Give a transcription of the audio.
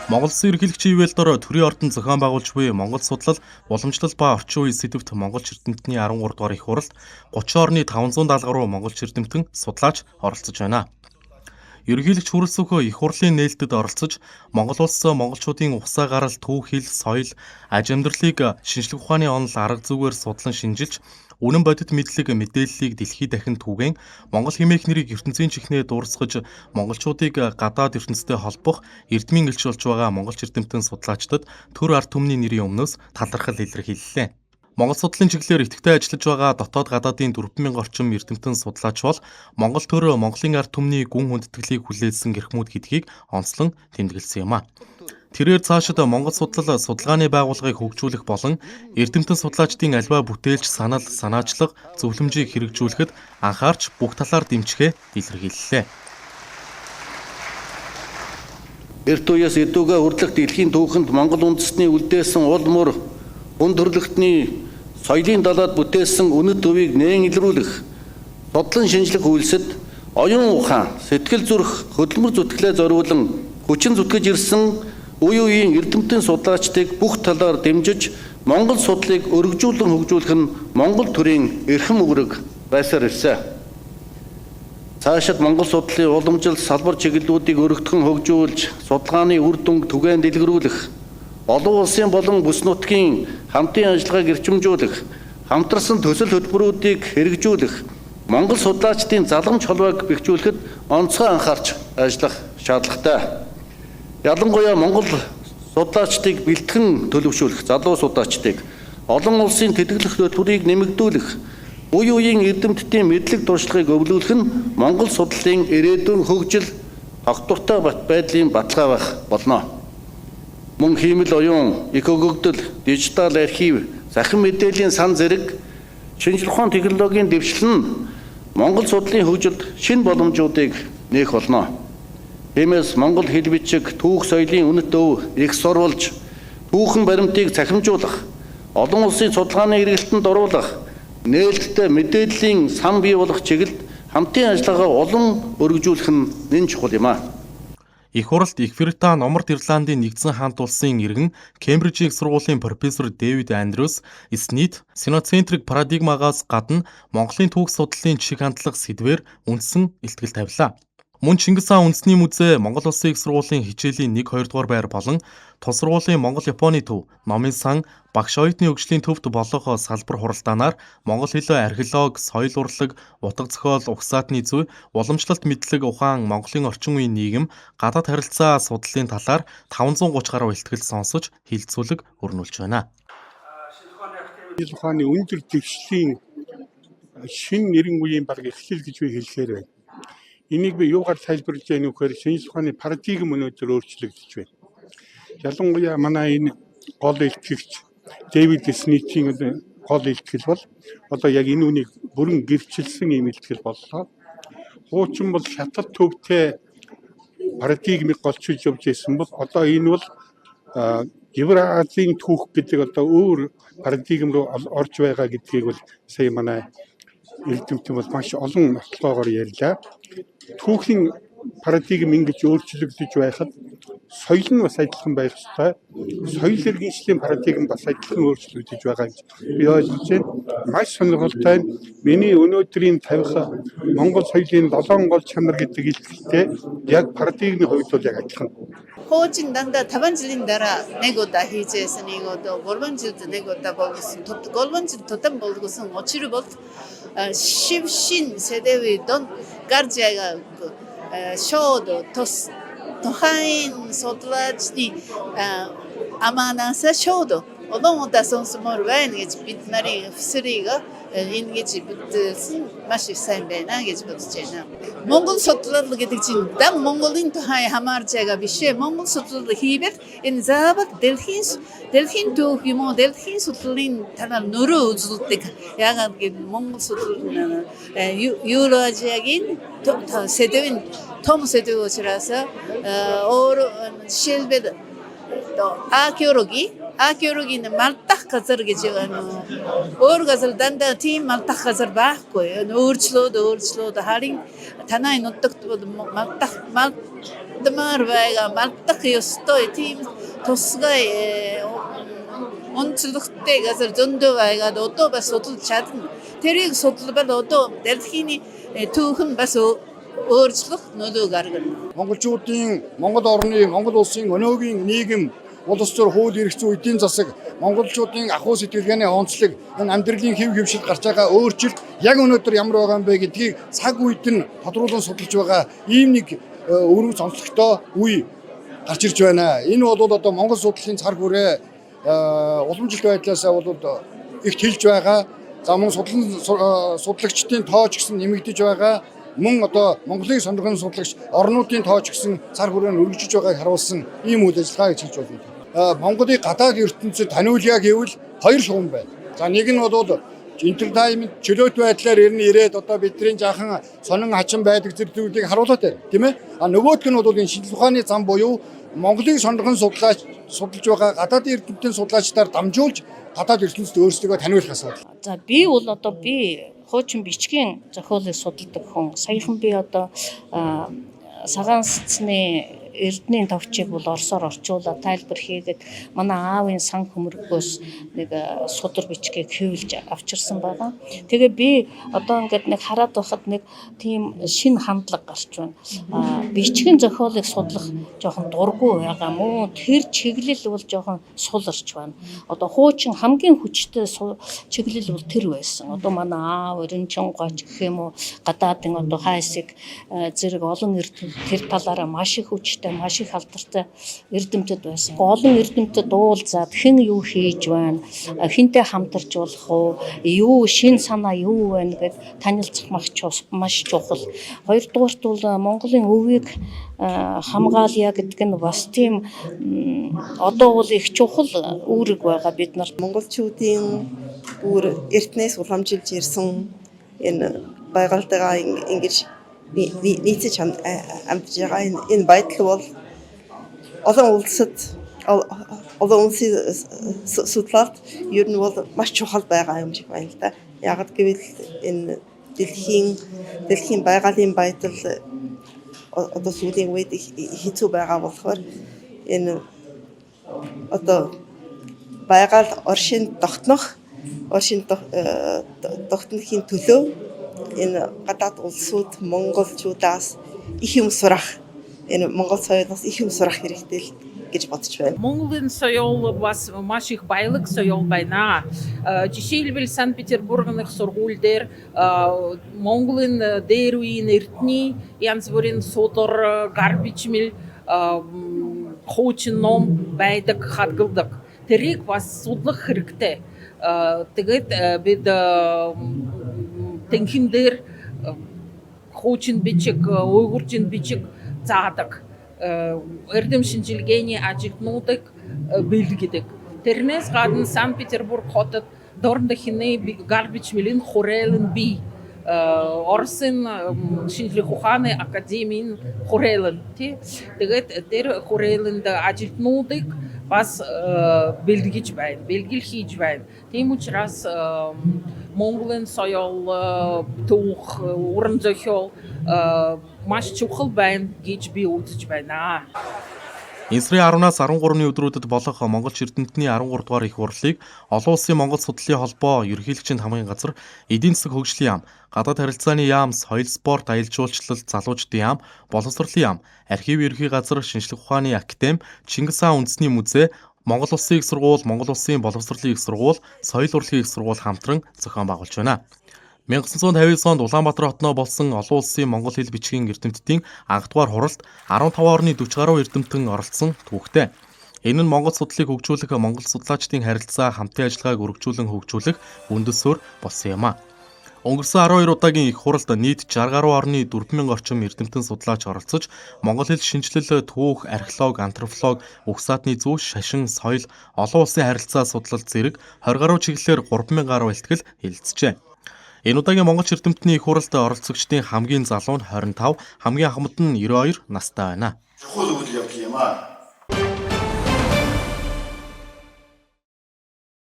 Монгол Улсын ерөнхийлөгчийн ивэлдор төрийн ордон зохион байгуулж буй Монгол судлал, уламжлал ба орчин үеийн сэдвт Монгол эрдэмтний 13 дугаар их хуралд 30 орны 500 даалгаруу Монгол эрдэмтэн судлаач оролцож байна. Ерөнхийлөгч хүрэлцэх их хурлын нээлттэд оролцож, Монгол улс монголчуудын усаа гарал, төв хэл, соёл, аж амьдралыг шинжлэх ухааны онол арга зүйгээр судлан шинжилж, үнэн бодит мэдлэг мэдээллийг дэлхийд дахин түгээн Монгол хэмээх нэрийг ертөнцийн чихнээ дуурсгаж монголчуудыг гадаад ертөнцтэй холбох эрдмийн элч болж байгаа монголч эрдэмтэн судлаачдад төр ард түмний нэрийн өмнөөс талархал илэрхийллээ. Монгол судлалын чиглэлээр идэвхтэй ажиллаж байгаа дотоод гадаадын 4000 орчим эрдэмтэн судлаач бол Монгол төр Монголын ард түмний гүн хүндэтгэлийг хүлээсэн эрхмүүд гэдгийг онцлон тэмдэглэсэн юм а. Тэрээр цаашид Монгол судлал судалгааны байгууллагыг хөгжүүлэх болон эрдэмтэн судлаачдын альва бүтээлч санал, санаачлага, зөвлөмжийг хэрэгжүүлэхэд анхаарч бүх талаар дэмжихээ илэрхийллээ. Эрт үеэс эдүгээ хүртэлх дэлхийн түүхэнд Монгол үндэстний үлдээсэн уул мөр хүн төрөлхтний соёлын далаад бүтээсэн үнэт төвийг нээн илрүүлэх судлан шинжлэх үйлсэд оюун ухаан, сэтгэл зүрх, хөдөлмөр зүтгэлээ зориулан хүчин зүтгэж ирсэн үе үеийн эрдэмтэн судлаачдыг бүх талаар дэмжиж Монгол судлалыг өргөжүүлэн хөгжүүлэх нь Монгол төрийн эрхэм үүрэг байсаар ирсэн. Цаашид Монгол судлалын уламжлал салбар чиглэлүүдийг өргөдгөн хөгжүүлж, судалгааны үр дүнг түгээн дэлгэрүүлэх, олон улсын болон бүс нутгийн хамтын ажиллагааг эрчимжүүлэх, хамтарсан төсөл хөтөлбөрүүдийг хэрэгжүүлэх, Монгол судлаачдын заламж холбоог бэхжүүлэхэд онцгой анхаарч ажиллах шаардлагатай. Ялангуяа Монгол судлаачдыг бэлтгэн төлөвшүүлэх, залуу судлаачдыг олон улсын тэтгэлэг хөтөлбөрийг нэмэгдүүлэх, үе үеийн эрдэмтдийн мэдлэг туршлагыг өвлүүлэх нь Монгол судлалын ирээдүйн хөгжил тогтвортой байдлын баталгаа байх болно. Мөн хиймэл оюун, их өгөгдөл, дижитал архив, захин мэдээллийн сан зэрэг шинжлэх ухааны технологийн дэвшил нь Монгол судлалын хөгжилд шинэ боломжуудыг нээх болно. Тиймээс Монгол хэл бичиг, түүх соёлын үнэт өв их сурвалж, түүхэн баримтыг цахимжуулах, олон улсын судалгааны эргэлтэнд оруулах, нээлттэй мэдээллийн сан бий болох чиглэлд хамтын ажиллагаа олон өргөжүүлэх нь нэн чухал юм а. Их хуралд Их Британи, Умард Ирландын нэгдсэн хаант улсын иргэн, Кембрижийн их сургуулийн профессор Дэвид Андрюс, Снит, синоцентрик парадигмагаас гадна Монголын түүх судлалын жишг хандлага сэдвээр үндсэн илтгэл тавилаа. Мөн Чингис хаан үндэсний музей, Монгол Улсын их сургуулийн хичээлийн 1-2 дугаар байр болон тус сургуулийн Монгол-Японы төв, номын сан, багш оюутны хөгжлийн төвд болох салбар хуралдаанаар Монгол хэл, археологи, соёл урлаг, утга зохиол, угсаатны зүй, уламжлалт мэдлэг ухаан, Монголын орчин үеийн нийгэм, гадаад харилцаа судлалын талаар 530 гаруй илтгэл сонсож, хилцүүлэг өрнүүлж байна. Шинжлэх ухааны өндөр дэвшлийн шинэ нэрийн үеийн баг эхлэл гэж би хэлэхээр байна. Энийг би юугаар тайлбарлаж яах вэ гэхээр шинжлэх ухааны парадигм өнөөдөр өөрчлөгдөж байна. Ялангуяа манай энэ гол илтгэгч Дэвид Снитийн гол илтгэл бол одоо яг энэ үнийг бүрэн гэрчилсэн юм илтгэл боллоо. Хуучин бол хятад төвтэй парадигмыг голчилж явж байсан бол одоо энэ бол Евразийн түүх гэдэг одоо өөр парадигм руу орж байгаа гэдгийг бол сая манай эрдэмтэн бол маш олон нотлогоор ярьлаа. Түүхийн парадигм ингэж өөрчлөгдөж байхад соёл нь бас адилхан байх ёстой. Соёл иргэншлийн парадигм бас адилхан өөрчлөгдөж байгаа гэж би ойлгож байна. Маш сонирхолтой нь миний өнөөдрийн тавих Монгол соёлын 7 гол чанар гэдэг илтгэлтэй яг парадигмын хувьд бол яг адилхан. Хуучин дандаа 5 жилийн дараа нэг удаа хийжсэн нэг удаа 3 жилд нэг удаа болгосон. 3 жил тутам болгосон учир бол шившин 세대위던 гаржяга шод тос тухайн судлаачны аманаса шод олон удаа сонсомоор байна гэж бид нарын офицерыг ингэж бүтээсэн маш их сайн байна гэж бодож байна. Монгол судлал гэдэг чинь дан Монголын тухай хамаарж байгаа биш ээ. Монгол судлал хийвэл энэ заавал дэлхийн түүх юм уу дэлхийн судлалын талаар нөрөө үзүүлдэг. Яагаад гэвэл Монгол судлал Евразиагийн сэдвийн том сэдв учраас өөр жишээлбэл археологийн мартах газар гэж байна. Өөр газар дандаа тийм малтах газар байхгүй. Өөрчлөөд харин танай нутагт малтмаар байгаа. Малтах ёстой тийм тусгай онцлогтой газар зөндөө байгаад одоо бас судалж чадна. Тэрийг судлбал одоо дэлхийн түүхэн бас өөрчлөх нөлөө гаргана. Монголчуудын Монгол орны Монгол улсын өнөөгийн нийгэм улс төр хууль эрх зүйн эдийн засаг монголчуудын ахуй сэтгэлгээний онцлог энэ амьдралын хэв хөвшил гарч байгаа өөрчлөлт яг өнөөдөр ямар байгаа юм бэ гэдгийг цаг үед нь тодруулан судалж байгаа ийм нэг өрөв онцлогтой үе гарч ирж байна. Энэ бол одоо Монгол судлалын цар хүрээ уламжлалт байдлаасаа бол их хэлж байгаа. За мөн судалгчдын тоо ч гэсэн нэмэгдэж байгаа. Мөн одоо Монголын сонирхон судлагч орнуудын тоо ч гэсэн цар хүрээн өргөжж байгааг харуулсан ийм үйл ажиллагаа гэж хэлж болно. Монголын гадаад ертөнцид таниулъя гэвэл хоёр шугам байна. За нэг нь бол интертайнмент чөлөөт байдлаар ирээд одоо бидний жаахан сонин хачин байдаг зүйлийг харуулдаг тийм ээ. Нөгөөх нь бол энэ шинжлэх ухааны зам буюу Монголын сонирхон судалж байгаа гадаад ертөнцийн судлаачдаар дамжуулж гадаад ертөнцид өөрсдөө таниулах асуудал. За би бол одоо хуучин бичгийн зохиолыг судалдаг хүн. Саяхан би одоо цагаан цэцний эрдэнийн товчийг бол орсоор орчуулаад тайлбар хийгээд манай аавын сан хөмрөгөөс нэг судар бичгийг хэвлж авчирсан байгаа. Тэгээ би одоо ингээд нэг хараад байхад нэг тийм шинэ хандлага гарч байна. Бичгийн зохиолыг судлах жоохон дургүй байгаа мó. Тэр чиглэл бол жоохон суларч байна. Одоо хуучин хамгийн хүчтэй чиглэл бол тэр байсан. Одоо манай аав Эренчонгоч гэх юм уу гадаадын одоо хайсыг зэрэг олон эрдэм тэр талаараа маш их хүчтэй маш их алдартай эрдэмтэд байсан. Олон эрдэмтэд уулзаад хэн юу хийж байна, хинтэй хамтарч болох уу, юу шин санаа юу байна гэд танилцах маш чухал. Хоёрдугаарт бол Монголын өвийг хамгаалъя гэдэг нь бас тийм одоо бол их чухал үүрэг байгаа бид нар. Монголчуудын бүр эртнээс уламжилж ирсэн энэ байгальтайгаа ингэж нийцэж амьдарч байгаа энэ байдал бол олон улсад олон улсын судлалт ер нь бол маш чухал байгаа юм шиг байна л да. Яг гэвэл энэ дэлхийн байгалийн байдал одоо сүүлийн үед хэцүү байгаа болохоор энэ одоо байгаль оршин тогтнохын төлөө энэ гадаад улсууд монголчуудаас их юм сурах энэ монгол соёлоос их юм сурах хэрэгтэй л гэж бодож байна. Монголын соёл бас маш их баялаг соёл байна. Жишээлбэл Санкт-Петербургных сургуульдэр Монголын дээр үеийн эрдний янз бүрийн судар, гар бичмэл, хуучин ном байдаг, хадгалдаг. Тэрийг бас судлах хэрэгтэй. Тэгээд бид тэнхим дээр хуучин бичиг, уйгурчин бичиг заадаг. Эрдэм шинжилгээний ажилтнуудыг бэлгэдэг. Тэрнээс гадна Санкт-Петербург хотод дорн дахины гар бичмэлийн хурейлын бий. Оросын шинжлэх ухааны академийн хурейлын тий. Тэгээд тэр хурейлынд ажилтнуудыг бас бэлгэж байна, бэлгэл хийж байна. Тийм учраас Монголын соёл, түүх, уран зохиол маш чухал байна гэж би үзэж байна. Энэ сарын 10-наас 13-ны өдрүүдэд болох Монголч эрдэмтний 13 дугаар их хурлыг олон улсын Монгол судлалын холбоо, ерөнхийлөгчийн хамгийн газар, эдийн засаг хөгжлийн яам, гадаад харилцааны яам, соёл спорт, аялал жуулчлал, залуучдын яам, боловсролын яам, архив ерхий газар, шинжлэх ухааны академи, Чингис хаан үндэсний музей, Монгол улсын их сургууль, Монгол улсын боловсролын их сургууль, соёл урлагийн их сургууль хамтран зохион байгуулж байна. 1959 онд Улаанбаатар хотноо болсон олон улсын монгол хэл бичгийн эрдэмтдийн анх дугаар хуралд 15 орны 40 гаруй эрдэмтэн оролцсон түүхтэй. Энэ нь монгол судлалыг хөгжүүлэх, монгол судлаачдын харилцаа, хамтын ажиллагааг хөгжүүлэх үндэс суурь болсон юм а. Өнгөрсөн 12 удаагийн их хуралд нийт 60 гаруй орны 4000 орчим эрдэмтэн судлаач оролцож, монгол хэл шинжилэл, түүх, археолог, антрополог, уг саатны зүй, шашин, соёл, олон улсын харилцаа судлал зэрэг 20 гаруй чиглэлээр 3000 гаруй илтгэл хэлэлцжээ. Энэ удаагийн монголч эрдэмтний их хуралд оролцогчдын хамгийн залуу нь 25, хамгийн ахмад нь 92 настай байна. Чухал үйл явдал юм а.